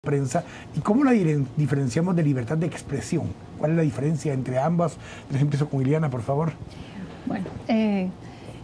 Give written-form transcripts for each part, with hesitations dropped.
prensa y cómo la diferenciamos de libertad de expresión. ¿Cuál es la diferencia entre ambas? Les empiezo con Iliana, por favor. Bueno,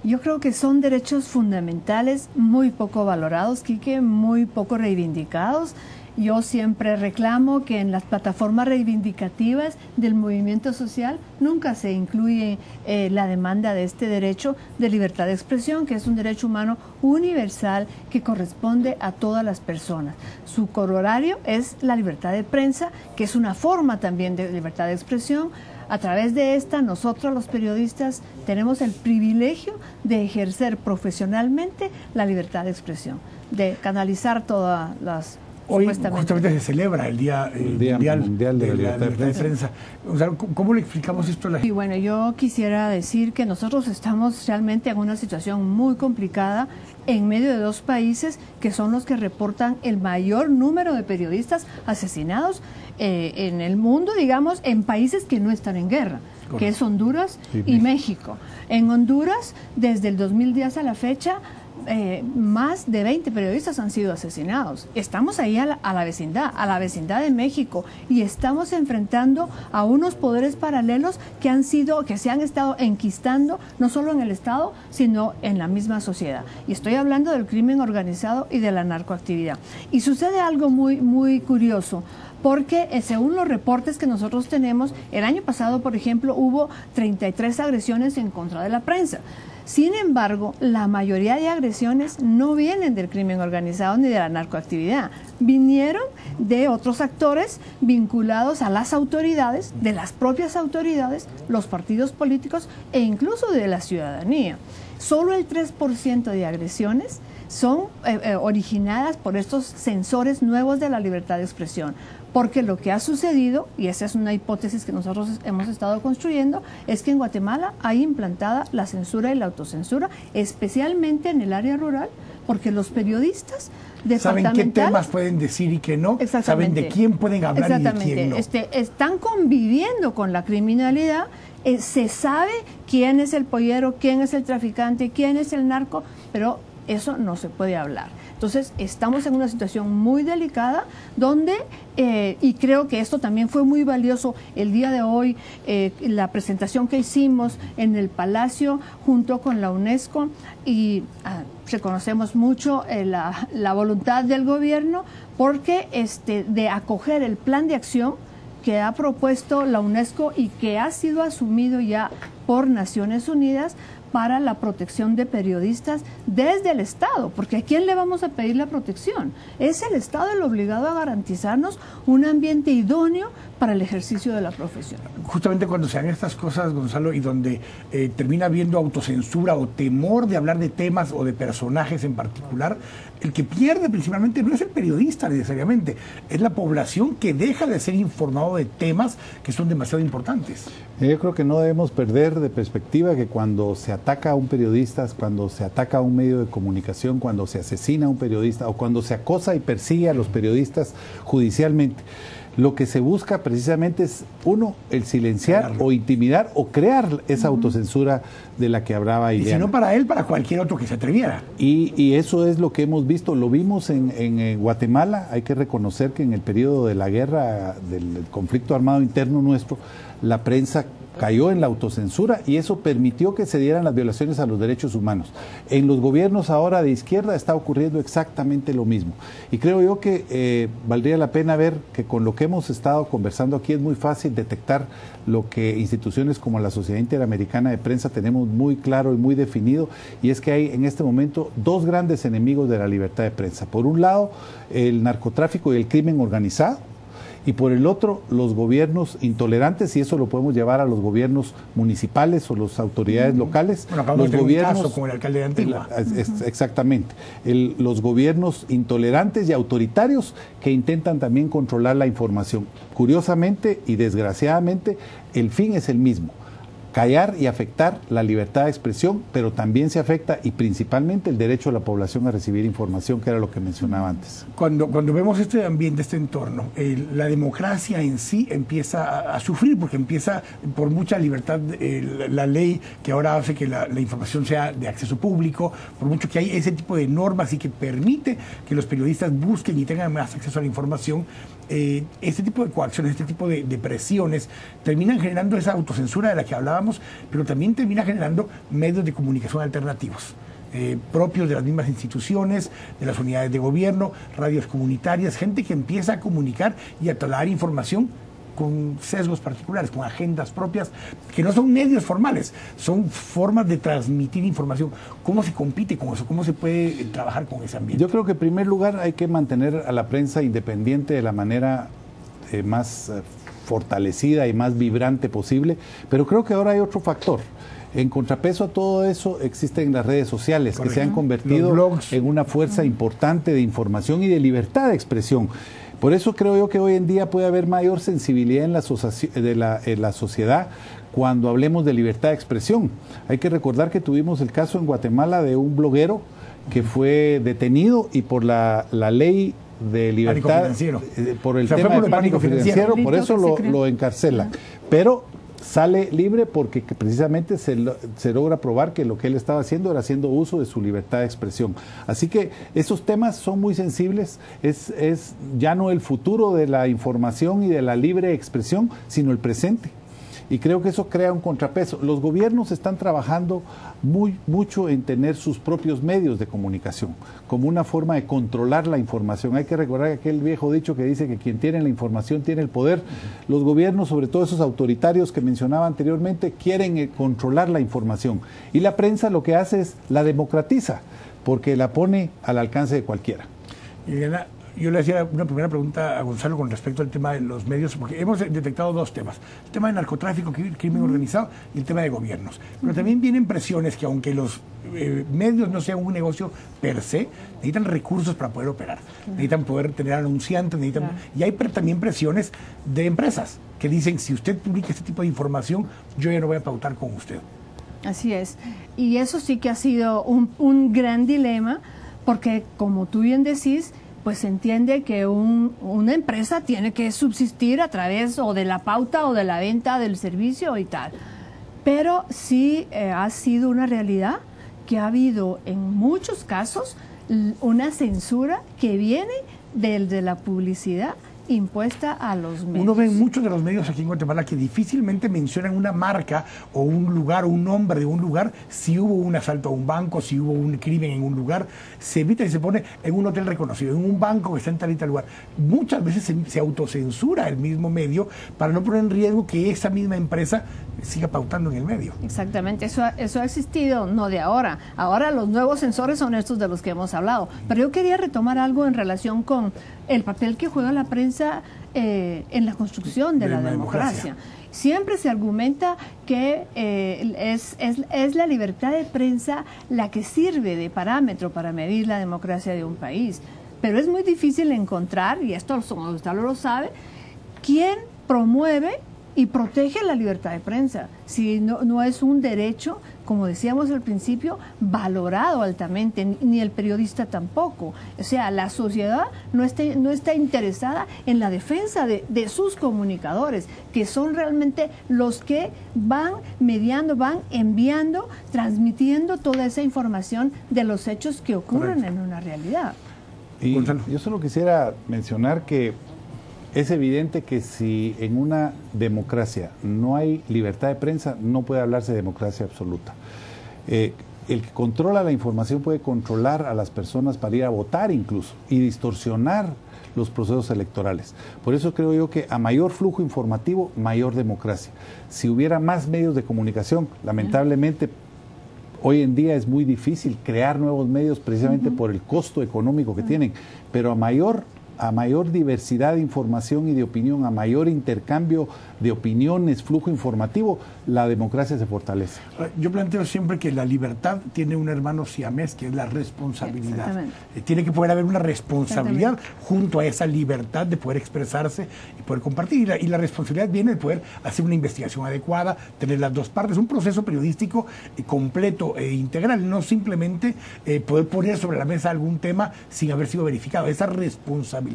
yo creo que son derechos fundamentales muy poco valorados, Quique, muy poco reivindicados. Yo siempre reclamo que en las plataformas reivindicativas del movimiento social nunca se incluye la demanda de este derecho de libertad de expresión, que es un derecho humano universal que corresponde a todas las personas. Su corolario es la libertad de prensa, que es una forma también de libertad de expresión. A través de esta, nosotros los periodistas tenemos el privilegio de ejercer profesionalmente la libertad de expresión, de canalizar todas las... Hoy justamente se celebra el Día Mundial de la Libertad de Prensa. O sea, ¿cómo le explicamos esto a la gente? Y bueno, yo quisiera decir que nosotros estamos realmente en una situación muy complicada en medio de dos países que son los que reportan el mayor número de periodistas asesinados en el mundo, digamos, en países que no están en guerra, correcto, que es Honduras y México. En Honduras, desde el 2010 a la fecha, más de 20 periodistas han sido asesinados. Estamos ahí a la vecindad de México, y estamos enfrentando a unos poderes paralelos que se han estado enquistando no solo en el Estado, sino en la misma sociedad. Y estoy hablando del crimen organizado y de la narcoactividad. Y sucede algo muy curioso, porque según los reportes que nosotros tenemos, el año pasado, por ejemplo, hubo 33 agresiones en contra de la prensa. Sin embargo, la mayoría de agresiones no vienen del crimen organizado ni de la narcoactividad. Vinieron de otros actores vinculados a las autoridades, de las propias autoridades, los partidos políticos e incluso de la ciudadanía. Solo el 3% de agresiones son originadas por estos censores nuevos de la libertad de expresión. Porque lo que ha sucedido, y esa es una hipótesis que nosotros hemos estado construyendo, es que en Guatemala hay implantada la censura y la autocensura, especialmente en el área rural, porque los periodistas saben qué temas pueden decir y qué no, saben de quién pueden hablar y de quién no. Están conviviendo con la criminalidad, se sabe quién es el pollero, quién es el traficante, quién es el narco, pero eso no se puede hablar. Entonces, estamos en una situación muy delicada donde, y creo que esto también fue muy valioso el día de hoy, la presentación que hicimos en el Palacio junto con la UNESCO, y reconocemos mucho la voluntad del gobierno porque de acoger el plan de acción que ha propuesto la UNESCO y que ha sido asumido ya por Naciones Unidas para la protección de periodistas desde el Estado, porque ¿a quién le vamos a pedir la protección? Es el Estado el obligado a garantizarnos un ambiente idóneo para el ejercicio de la profesión. Justamente cuando se dan estas cosas, Gonzalo, y donde termina habiendo autocensura o temor de hablar de temas o de personajes en particular, el que pierde principalmente no es el periodista necesariamente, es la población que deja de ser informado de temas que son demasiado importantes. Yo creo que no debemos perder de perspectiva que cuando se ataca a un periodista, cuando se ataca a un medio de comunicación, cuando se asesina a un periodista o cuando se acosa y persigue a los periodistas judicialmente, lo que se busca precisamente es, uno, el silenciar o intimidar o crear esa autocensura de la que hablaba Iliana. Y si no para él, para cualquier otro que se atreviera. Y eso es lo que hemos visto, lo vimos en Guatemala. Hay que reconocer que en el periodo de la guerra, del conflicto armado interno nuestro, la prensa cayó en la autocensura y eso permitió que se dieran las violaciones a los derechos humanos. En los gobiernos ahora de izquierda está ocurriendo exactamente lo mismo. Y creo yo que valdría la pena ver que con lo que hemos estado conversando aquí es muy fácil detectar lo que instituciones como la Sociedad Interamericana de Prensa tenemos muy claro y muy definido, y es que hay en este momento dos grandes enemigos de la libertad de prensa. Por un lado, el narcotráfico y el crimen organizado, y por el otro, los gobiernos intolerantes, y eso lo podemos llevar a los gobiernos municipales o las autoridades locales. Bueno, los gobiernos, un caso con el alcalde de Antigua. Exactamente. Los gobiernos intolerantes y autoritarios que intentan también controlar la información. Curiosamente y desgraciadamente, el fin es el mismo: callar y afectar la libertad de expresión, pero también se afecta y principalmente el derecho de la población a recibir información, que era lo que mencionaba antes. Cuando vemos este ambiente, este entorno, la democracia en sí empieza a sufrir, porque empieza por mucha libertad, la ley que ahora hace que la información sea de acceso público, por mucho que hay ese tipo de normas y que permite que los periodistas busquen y tengan más acceso a la información, este tipo de coacciones, este tipo de presiones terminan generando esa autocensura de la que hablábamos, pero también termina generando medios de comunicación alternativos, propios de las mismas instituciones, de las unidades de gobierno, radios comunitarias, gente que empieza a comunicar y a trasladar información con sesgos particulares, con agendas propias, que no son medios formales, son formas de transmitir información. ¿Cómo se compite con eso? ¿Cómo se puede trabajar con ese ambiente? Yo creo que en primer lugar hay que mantener a la prensa independiente de la manera más fortalecida y más vibrante posible, pero creo que ahora hay otro factor. En contrapeso a todo eso existen las redes sociales. Correcto. Que se han convertido en una fuerza importante de información y de libertad de expresión. Por eso creo yo que hoy en día puede haber mayor sensibilidad en la sociedad cuando hablemos de libertad de expresión. Hay que recordar que tuvimos el caso en Guatemala de un bloguero que fue detenido y por la ley de libertad, por el tema del pánico financiero, por eso lo encarcelan. Pero sale libre porque precisamente se logra probar que lo que él estaba haciendo era haciendo uso de su libertad de expresión. Así que esos temas son muy sensibles, es ya no el futuro de la información y de la libre expresión, sino el presente. Y creo que eso crea un contrapeso. Los gobiernos están trabajando mucho en tener sus propios medios de comunicación, como una forma de controlar la información. Hay que recordar aquel viejo dicho que dice que quien tiene la información tiene el poder. Los gobiernos, sobre todo esos autoritarios que mencionaba anteriormente, quieren controlar la información. Y la prensa lo que hace es la democratiza, porque la pone al alcance de cualquiera. Liliana, yo le hacía una primera pregunta a Gonzalo con respecto al tema de los medios, porque hemos detectado dos temas: el tema de narcotráfico, crimen organizado, y el tema de gobiernos. Pero también vienen presiones que, aunque los medios no sean un negocio per se, necesitan recursos para poder operar, necesitan poder tener anunciantes, y hay también presiones de empresas que dicen: si usted publica este tipo de información, yo ya no voy a pautar con usted. Así es, y eso sí que ha sido un gran dilema, porque como tú bien decís, pues se entiende que una empresa tiene que subsistir a través o de la pauta o de la venta del servicio y tal. Pero sí ha sido una realidad que ha habido en muchos casos una censura que viene de la publicidad impuesta a los medios. Uno ve en muchos de los medios aquí en Guatemala que difícilmente mencionan una marca o un lugar o un nombre de un lugar si hubo un asalto a un banco, si hubo un crimen en un lugar. Se evita y se pone en un hotel reconocido, en un banco que está en tal y tal lugar. Muchas veces se autocensura el mismo medio para no poner en riesgo que esa misma empresa siga pautando en el medio. Exactamente, eso ha existido no de ahora. Ahora los nuevos censores son estos de los que hemos hablado. Pero yo quería retomar algo en relación con el papel que juega la prensa en la construcción de la democracia. Siempre se argumenta que es la libertad de prensa la que sirve de parámetro para medir la democracia de un país. Pero es muy difícil encontrar, y esto Gonzalo lo sabe, quién promueve y protege la libertad de prensa, si no es un derecho, como decíamos al principio, valorado altamente, ni el periodista tampoco. O sea, la sociedad no está interesada en la defensa de sus comunicadores, que son realmente los que van mediando, van enviando, transmitiendo toda esa información de los hechos que ocurren en una realidad. Y yo solo quisiera mencionar que es evidente que si en una democracia no hay libertad de prensa, no puede hablarse de democracia absoluta. El que controla la información puede controlar a las personas para ir a votar incluso y distorsionar los procesos electorales. Por eso creo yo que a mayor flujo informativo, mayor democracia. Si hubiera más medios de comunicación, lamentablemente hoy en día es muy difícil crear nuevos medios precisamente por el costo económico que tienen, pero a mayor a mayor diversidad de información y de opinión, a mayor intercambio de opiniones, flujo informativo, la democracia se fortalece. Yo planteo siempre que la libertad tiene un hermano siamés, que es la responsabilidad. Tiene que poder haber una responsabilidad junto a esa libertad de poder expresarse y poder compartir. Y la responsabilidad viene de poder hacer una investigación adecuada, tener las dos partes, un proceso periodístico completo e integral, no simplemente poder poner sobre la mesa algún tema sin haber sido verificado. Esa responsabilidad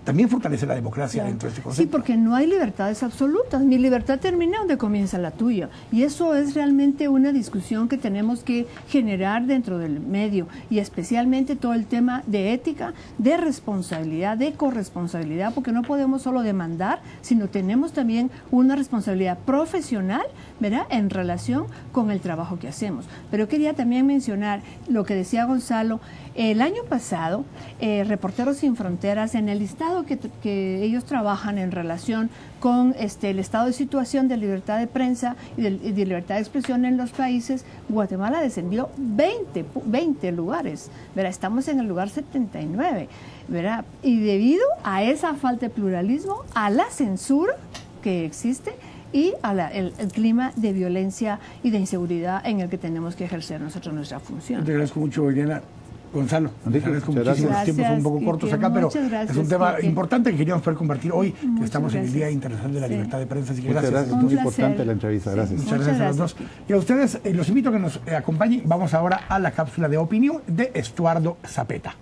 también fortalece la democracia dentro de este concepto. Sí, porque no hay libertades absolutas. Mi libertad termina donde comienza la tuya. Y eso es realmente una discusión que tenemos que generar dentro del medio, y especialmente todo el tema de ética, de responsabilidad, de corresponsabilidad, porque no podemos solo demandar, sino tenemos también una responsabilidad profesional, ¿verdad?, en relación con el trabajo que hacemos. Pero quería también mencionar lo que decía Gonzalo. El año pasado, Reporteros Sin Fronteras, en el listado que ellos trabajan en relación con el estado de situación de libertad de prensa y de libertad de expresión en los países, Guatemala descendió 20 lugares, ¿verdad? Estamos en el lugar 79, ¿verdad? Y debido a esa falta de pluralismo, a la censura que existe y el clima de violencia y de inseguridad en el que tenemos que ejercer nosotros nuestra función. Te agradezco mucho, Elena. Gonzalo, agradezco muchísimo. Gracias, los tiempos son un poco cortos acá, pero es un tema importante que queríamos poder compartir hoy, que estamos en el Día Internacional de la Libertad de Prensa. Así que gracias. Es muy importante la entrevista. Gracias. Muchas gracias a los dos. Y a ustedes los invito a que nos acompañen. Vamos ahora a la cápsula de opinión de Estuardo Zapeta.